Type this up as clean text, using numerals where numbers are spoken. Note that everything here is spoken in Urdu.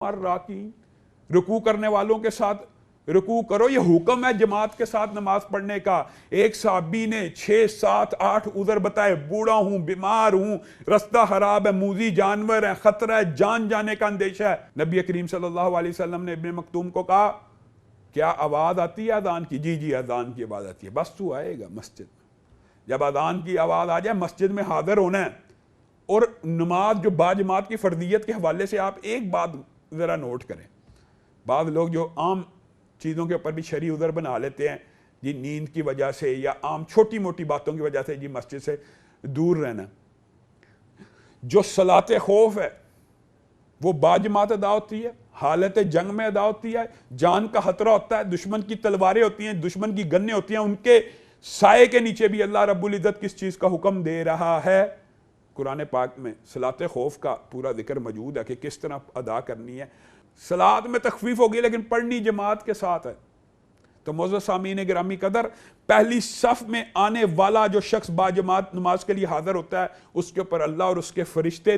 راکین، رکوع کرنے والوں کے ساتھ رکوع کرو. یہ حکم ہے جماعت کے ساتھ نماز پڑھنے کا. ایک صحابی نے 6 7 8 عذر بتائے، بوڑھا ہوں، بیمار ہوں، رستہ خراب ہے، موذی جانور ہے، خطرہ ہے، جان جانے کا اندیشہ ہے. نبی کریم صلی اللہ علیہ وسلم نے ابن مکتوم کو کہا کیا آواز آتی ہے اذان کی؟ جی جی اذان کی آواز آتی ہے. بس تو آئے گا مسجد میں، جب اذان کی آواز آ جائے مسجد میں حاضر ہونا ہے. اور نماز جو باجماعت کی فرضیت کے حوالے سے آپ ایک بات ذرا نوٹ کریں. بعض لوگ جو عام چیزوں کے اوپر بھی شرعی عذر بنا لیتے ہیں، جی نیند کی وجہ سے یا عام چھوٹی موٹی باتوں کی وجہ سے جی مسجد سے دور رہنا. جو صلاۃ خوف ہے وہ باجماعت ادا ہوتی ہے، حالت جنگ میں ادا ہوتی ہے، جان کا خطرہ ہوتا ہے، دشمن کی تلواریں ہوتی ہیں، دشمن کی گنیں ہوتی ہیں، ان کے سائے کے نیچے بھی اللہ رب العزت کس چیز کا حکم دے رہا ہے. قرآن پاک میں صلاۃ خوف کا پورا ذکر موجود ہے کہ کس طرح ادا کرنی ہے. صلاۃ میں تخفیف ہوگی لیکن پڑھنی جماعت کے ساتھ ہے. تو معزز سامعین گرامی قدر، پہلی صف میں آنے والا جو شخص باجماعت نماز کے لیے حاضر ہوتا ہے اس کے اوپر اللہ اور اس کے فرشتے